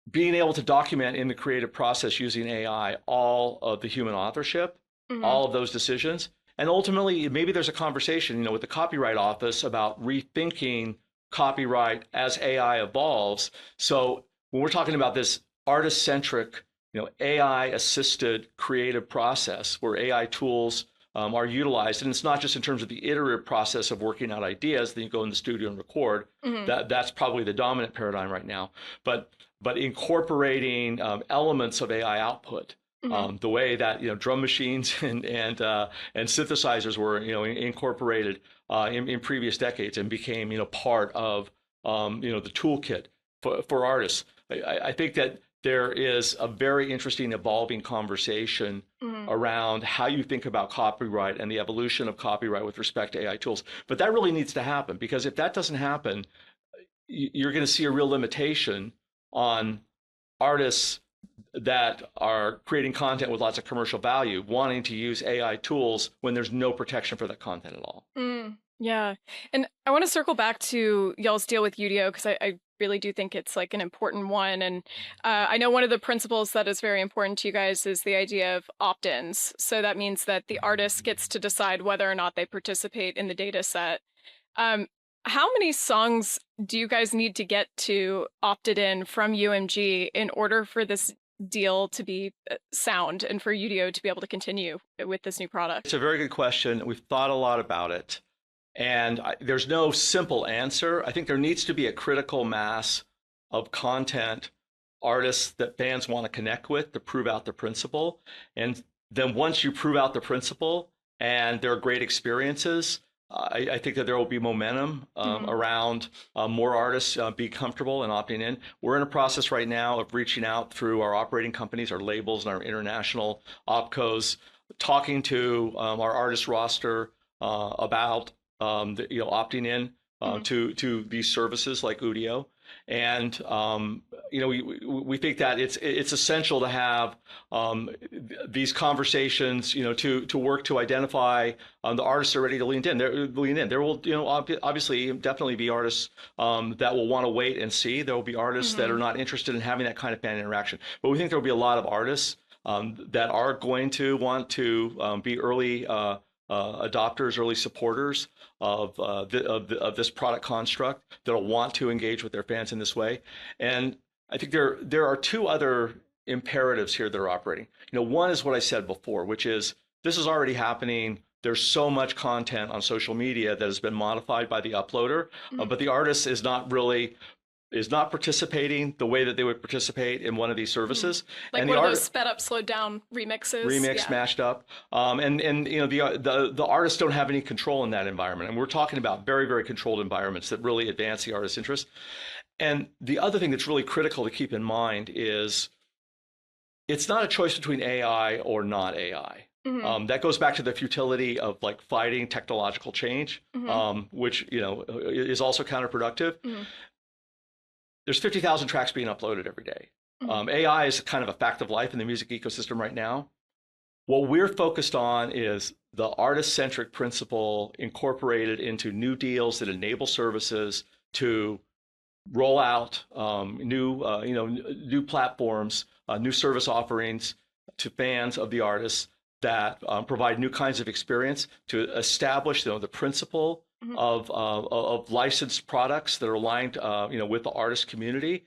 being able to document in the creative process using AI all of the human authorship, all of those decisions. And ultimately, maybe there's a conversation, with the Copyright Office about rethinking copyright as AI evolves. So when we're talking about this artist-centric, AI-assisted creative process where AI tools are utilized, and it's not just in terms of the iterative process of working out ideas, then you go in the studio and record. That's probably the dominant paradigm right now. But incorporating elements of AI output. The way that drum machines and synthesizers were incorporated in previous decades and became part of the toolkit for artists. I think that there is a very interesting evolving conversation around how you think about copyright and the evolution of copyright with respect to AI tools. But that really needs to happen, because if that doesn't happen, you're going to see a real limitation on artists that are creating content with lots of commercial value, wanting to use AI tools when there's no protection for that content at all. Yeah. And I want to circle back to y'all's deal with Udio because I really do think it's like an important one. And I know one of the principles that is very important to you guys is the idea of opt-ins. So that means that the artist gets to decide whether or not they participate in the data set. Um, how many songs do you guys need to get to opted in from UMG in order for this deal to be sound and for Udio to be able to continue with this new product? It's a very good question. We've thought a lot about it. And there's no simple answer. I think there needs to be a critical mass of content, artists that fans want to connect with to prove out the principle. And then once you prove out the principle and there are great experiences, I think that there will be momentum around more artists being comfortable and opting in. We're in a process right now of reaching out through our operating companies, our labels, and our international opcos, talking to our artist roster about opting in to these services like Udio. And we think that it's essential to have these conversations, to work to identify the artists that are ready to lean in. There will, obviously, definitely be artists that will want to wait and see. There will be artists that are not interested in having that kind of fan interaction. But we think there will be a lot of artists that are going to want to be early adopters, early supporters of this product construct that'll want to engage with their fans in this way. And I think there are two other imperatives here that are operating. One is what I said before, which is this is already happening. There's so much content on social media that has been modified by the uploader, but the artist is not participating the way that they would participate in one of these services. Like and one of those sped up, slowed down remixes. Mashed up. The artists don't have any control in that environment. And we're talking about very, very controlled environments that really advance the artist's interest. And the other thing that's really critical to keep in mind is it's not a choice between AI or not AI. That goes back to the futility of like fighting technological change, which is also counterproductive. There's 50,000 tracks being uploaded every day. AI is kind of a fact of life in the music ecosystem right now. What we're focused on is the artist-centric principle incorporated into new deals that enable services to roll out new platforms, new service offerings to fans of the artists that provide new kinds of experience to establish the principle of licensed products that are aligned with the artist community,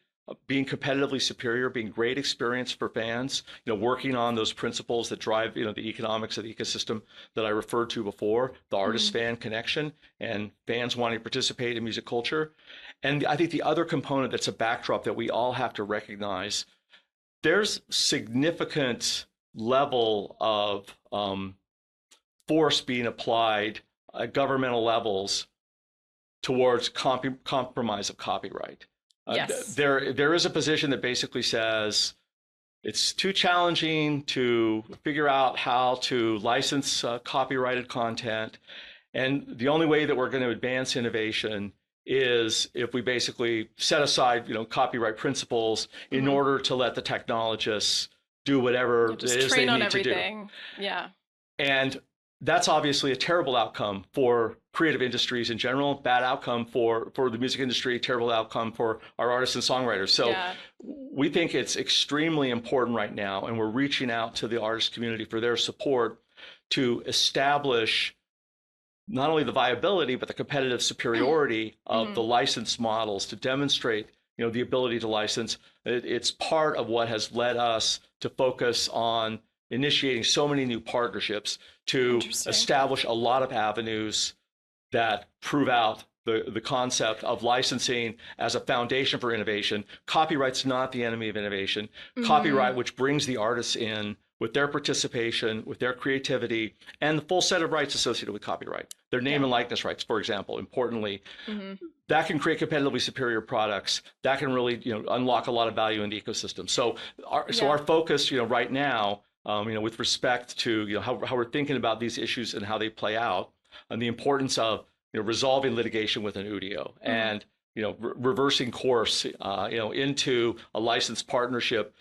being competitively superior, being great experience for fans, working on those principles that drive the economics of the ecosystem that I referred to before, the artist-fan connection and fans wanting to participate in music culture. And I think the other component that's a backdrop that we all have to recognize, there's significant level of force being applied at governmental levels towards compromise of copyright. Yes. There is a position that basically says it's too challenging to figure out how to license copyrighted content. And the only way that we're going to advance innovation is if we basically set aside, copyright principles in order to let the technologists do whatever it is they need to do. Yeah. And that's obviously a terrible outcome for creative industries in general, bad outcome for the music industry, terrible outcome for our artists and songwriters. So we think it's extremely important right now, and we're reaching out to the artist community for their support to establish not only the viability, but the competitive superiority of the license models to demonstrate the ability to license. It's part of what has led us to focus on initiating so many new partnerships to establish a lot of avenues that prove out the concept of licensing as a foundation for innovation. Copyright's not the enemy of innovation. Copyright, which brings the artists in with their participation, with their creativity, and the full set of rights associated with copyright. Their name and likeness rights, for example, importantly, that can create competitively superior products. That can really unlock a lot of value in the ecosystem. So our focus right now, with respect to how we're thinking about these issues and how they play out, and the importance of resolving litigation with an Udio and reversing course, into a licensed partnership.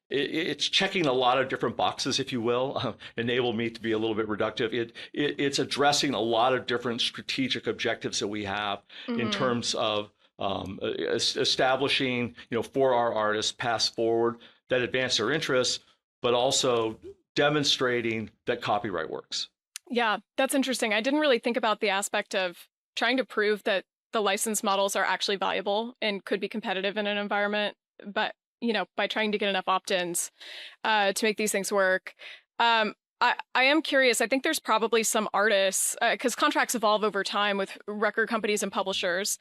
It's checking a lot of different boxes, if you will. Enable me to be a little bit reductive. It's addressing a lot of different strategic objectives that we have in terms of establishing, for our artists, paths forward that advance their interests, but also demonstrating that copyright works. Yeah, that's interesting. I didn't really think about the aspect of trying to prove that the license models are actually viable and could be competitive in an environment, but by trying to get enough opt-ins to make these things work. I am curious. I think there's probably some artists, because contracts evolve over time with record companies and publishers.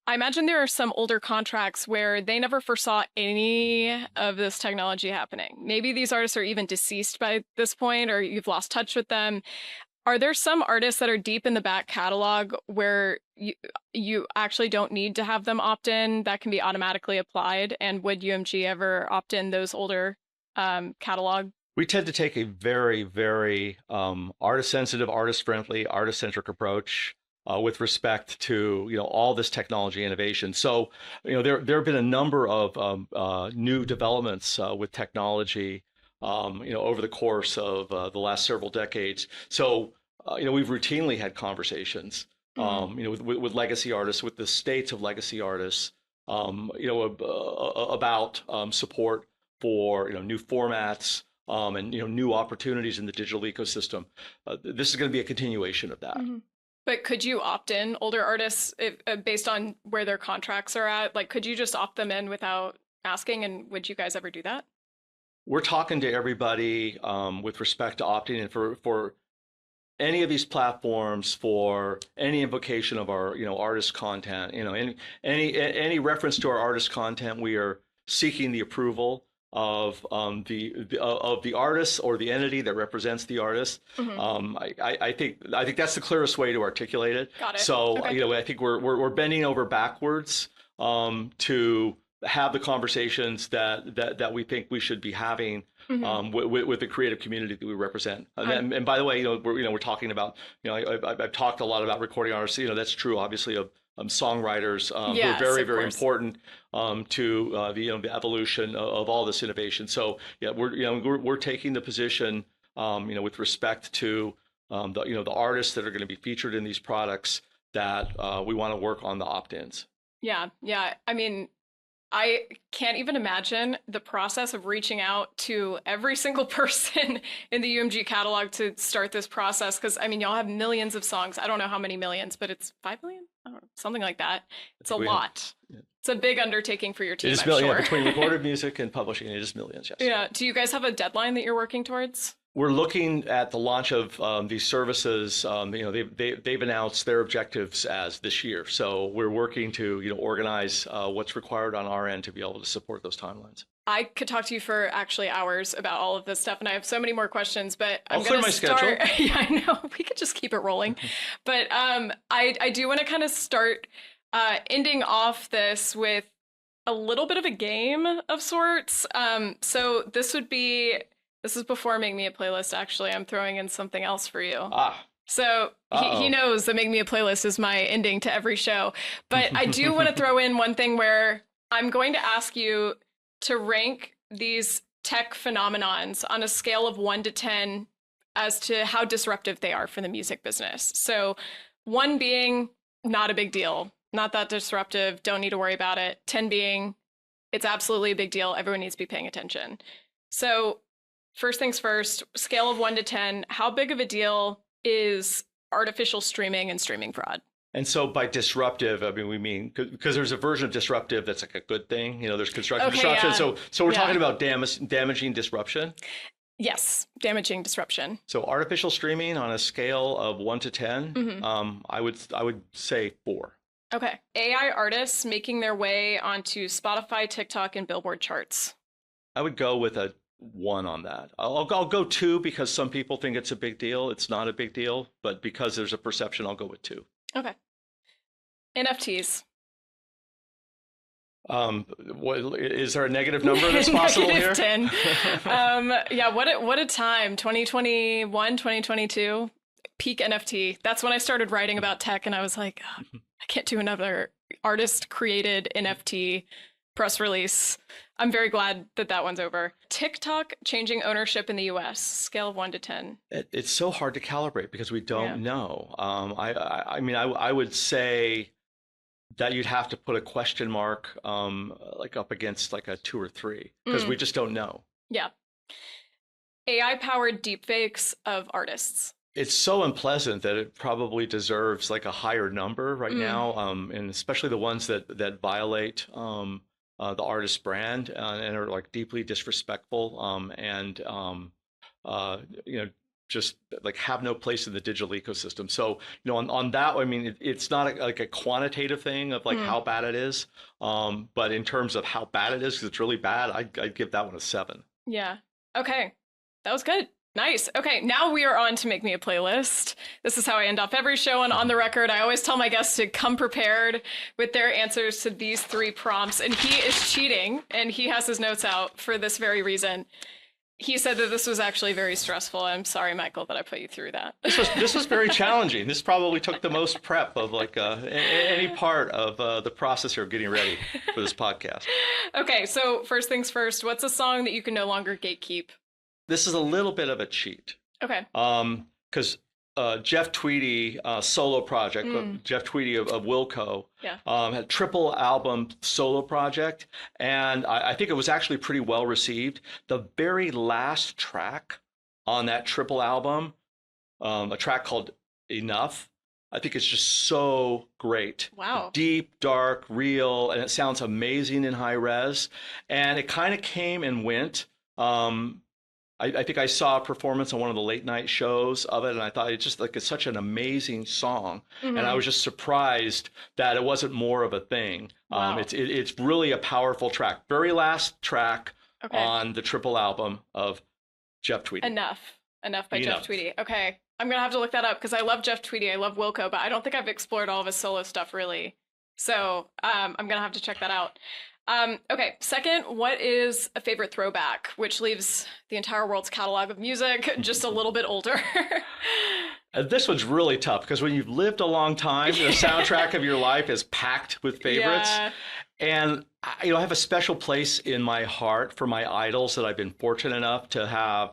I imagine there are some older contracts where they never foresaw any of this technology happening. Maybe these artists are even deceased by this point, or you've lost touch with them. Are there some artists that are deep in the back catalog where you actually don't need to have them opt in, that can be automatically applied? And would UMG ever opt in those older catalog? We tend to take a very, very artist-sensitive, artist-friendly, artist-centric approach with respect to all this technology innovation. So there have been a number of new developments with technology over the course of the last several decades. So, we've routinely had conversations, with legacy artists, with the states of legacy artists, about support for, new formats and, new opportunities in the digital ecosystem. This is going to be a continuation of that. But could you opt in older artists based on where their contracts are at? Like, could you just opt them in without asking? And would you guys ever do that? We're talking to everybody with respect to opting in for any of these platforms, for any invocation of our artist content. Any reference to our artist content, we are seeking the approval of the artist or the entity that represents the artist. I think that's the clearest way to articulate it. Got it. So okay. I think we're bending over backwards to have the conversations that we think we should be having with the creative community that we represent. And by the way, we're talking about, I've talked a lot about recording artists. That's true, obviously, of songwriters who are very, very important to the evolution of all this innovation. So we're taking the position with respect to the artists that are going to be featured in these products that we want to work on the opt-ins. Yeah. I mean, I can't even imagine the process of reaching out to every single person in the UMG catalog to start this process. Because, y'all have millions of songs. I don't know how many millions, but it's 5 million? I don't know, something like that. It's a lot. It's a big undertaking for your team, I'm sure. Between recorded music and publishing, it is millions, yes. Yeah. Do you guys have a deadline that you're working towards? We're looking at the launch of these services. They've announced their objectives as this year. So we're working to organize what's required on our end to be able to support those timelines. I could talk to you for actually hours about all of this stuff, and I have so many more questions. But I'll clear my schedule. Yeah, I know. We could just keep it rolling. But I do want to kind of start ending off this with a little bit of a game of sorts. So this is before Make Me a Playlist, actually. I'm throwing in something else for you. So he knows that Make Me a Playlist is my ending to every show. But I do want to throw in one thing where I'm going to ask you to rank these tech phenomenons on a scale of 1 to 10 as to how disruptive they are for the music business. So 1 being not a big deal, not that disruptive, don't need to worry about it. 10 being it's absolutely a big deal, everyone needs to be paying attention. So first things first, scale of 1 to 10, how big of a deal is artificial streaming and streaming fraud? And so by disruptive, we mean, because there's a version of disruptive that's like a good thing. There's constructive disruption. Yeah. So we're talking about damaging disruption? Yes, damaging disruption. So artificial streaming on a scale of 1 to 10, I would say 4. Okay. AI artists making their way onto Spotify, TikTok, and Billboard charts. I would go with a 1 on that. I'll go 2 because some people think it's a big deal. It's not a big deal, but because there's a perception, I'll go with 2. Okay. NFTs. Is there a negative number that's possible here? 10. Yeah, what a time. 2021, 2022, peak NFT. That's when I started writing about tech, and I was like, I can't do another artist-created NFT press release. I'm very glad that that one's over. TikTok changing ownership in the US, scale of 1 to 10. It's so hard to calibrate because we don't Yeah. know. I mean, I would say that you'd have to put a question mark like up against like a 2 or 3 because we just don't know. Yeah. AI-powered deepfakes of artists. It's so unpleasant that it probably deserves like a higher number right now, and especially the ones that violate the artist's brand and are like deeply disrespectful you know, just like have no place in the digital ecosystem. So, you know, on that, I mean, it's not like a quantitative thing of like how bad it is, but in terms of how bad it is, because it's really bad, I'd give that one a 7. Yeah. Okay. That was good. Nice. Okay, now we are on to Make Me a Playlist. This is how I end off every show on The Record. I always tell my guests to come prepared with their answers to these 3 prompts, and he is cheating, and he has his notes out for this very reason. He said that this was actually very stressful. I'm sorry, Michael, that I put you through that. This was very challenging. This probably took the most prep of like any part of the process here of getting ready for this podcast. Okay, so first things first, what's a song that you can no longer gatekeep? This is a little bit of a cheat. Okay. Because Jeff Tweedy solo project, Jeff Tweedy of Wilco, had a triple album solo project, and I think it was actually pretty well received. The very last track on that triple album, a track called Enough, I think it's just so great. Wow. Deep, dark, real, and it sounds amazing in high res. And it kind of came and went. I think I saw a performance on one of the late night shows of it, and I thought it's such an amazing song, and I was just surprised that it wasn't more of a thing. Wow. It's really a powerful track. Very last track on the triple album of Jeff Tweedy. Enough by Jeff Tweedy. Okay, I'm gonna have to look that up because I love Jeff Tweedy. I love Wilco, but I don't think I've explored all of his solo stuff really. So I'm gonna have to check that out. Okay, second, what is a favorite throwback, which leaves the entire world's catalog of music just a little bit older? This one's really tough because when you've lived a long time, the soundtrack of your life is packed with favorites. Yeah. And I have a special place in my heart for my idols that I've been fortunate enough to have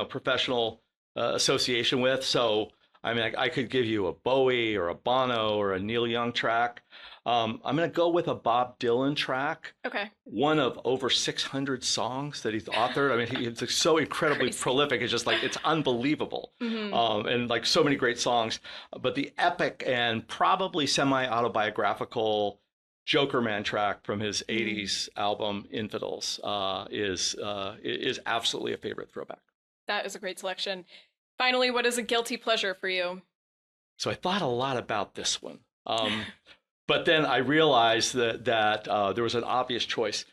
professional association with. So I mean, I could give you a Bowie or a Bono or a Neil Young track. I'm going to go with a Bob Dylan track. Okay. One of over 600 songs that he's authored. I mean, he's so incredibly prolific. It's just like, it's unbelievable. And like so many great songs. But the epic and probably semi-autobiographical Joker Man track from his 80s album Infidels is absolutely a favorite throwback. That is a great selection. Finally, what is a guilty pleasure for you? So I thought a lot about this one. But then I realized that there was an obvious choice.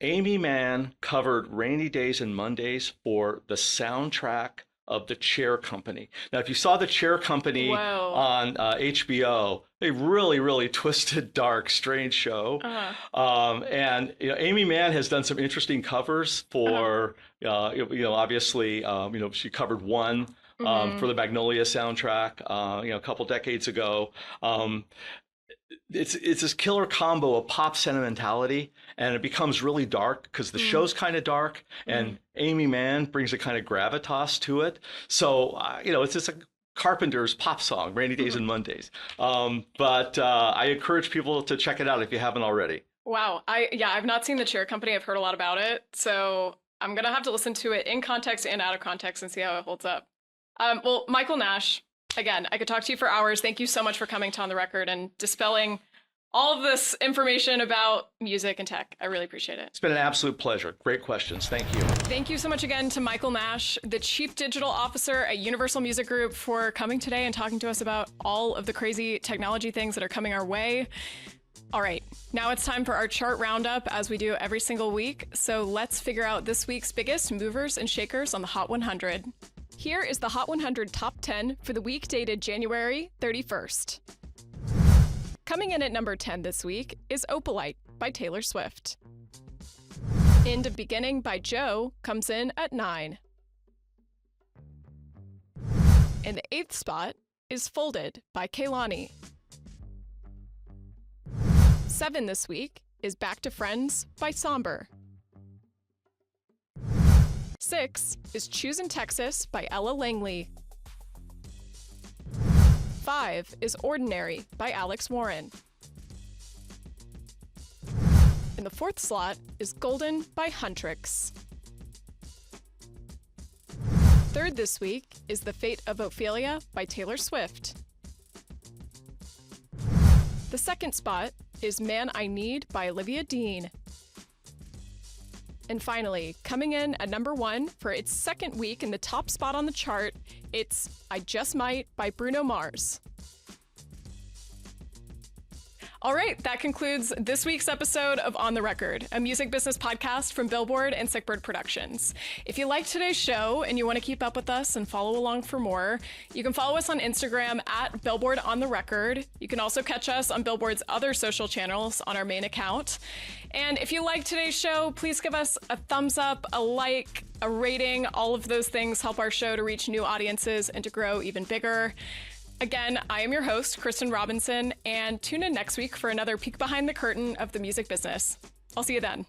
Amy Mann covered Rainy Days and Mondays for the soundtrack of The Chair Company. Now, if you saw The Chair Company on HBO, a really, really twisted, dark, strange show. And Amy Mann has done some interesting covers for, obviously, she covered one for the Magnolia soundtrack, a couple decades ago. It's this killer combo of pop sentimentality, and it becomes really dark because the show's kind of dark, and Amy Mann brings a kind of gravitas to it. So, it's just a Carpenter's pop song, Rainy Days and Mondays. But I encourage people to check it out if you haven't already. Wow. I've not seen The Chair Company. I've heard a lot about it. So I'm going to have to listen to it in context and out of context and see how it holds up. Well, Michael Nash, again, I could talk to you for hours. Thank you so much for coming to On The Record and dispelling all of this information about music and tech. I really appreciate it. It's been an absolute pleasure. Great questions. Thank you. Thank you so much again to Michael Nash, the Chief Digital Officer at Universal Music Group, for coming today and talking to us about all of the crazy technology things that are coming our way. All right, now it's time for our chart roundup, as we do every single week. So let's figure out this week's biggest movers and shakers on the Hot 100. Here is the Hot 100 Top 10 for the week dated January 31st. Coming in at number 10 this week is Opalite by Taylor Swift. End of Beginning by Joe comes in at 9. In the 8th spot is Folded by Kehlani. 7 this week is Back to Friends by Somber. 6 is Choosin' Texas by Ella Langley. 5 is Ordinary by Alex Warren. In the 4th slot is Golden by Huntrix. 3rd this week is The Fate of Ophelia by Taylor Swift. The 2nd spot is Man I Need by Olivia Dean. And finally, coming in at number 1 for its 2nd week in the top spot on the chart, it's I Just Might by Bruno Mars. All right, that concludes this week's episode of On The Record, a music business podcast from Billboard and SickBird Productions. If you liked today's show and you want to keep up with us and follow along for more, you can follow us on Instagram at Billboard On The Record. You can also catch us on Billboard's other social channels on our main account. And if you liked today's show, please give us a thumbs up, a like, a rating. All of those things help our show to reach new audiences and to grow even bigger. Again, I am your host, Kristin Robinson, and tune in next week for another peek behind the curtain of the music business. I'll see you then.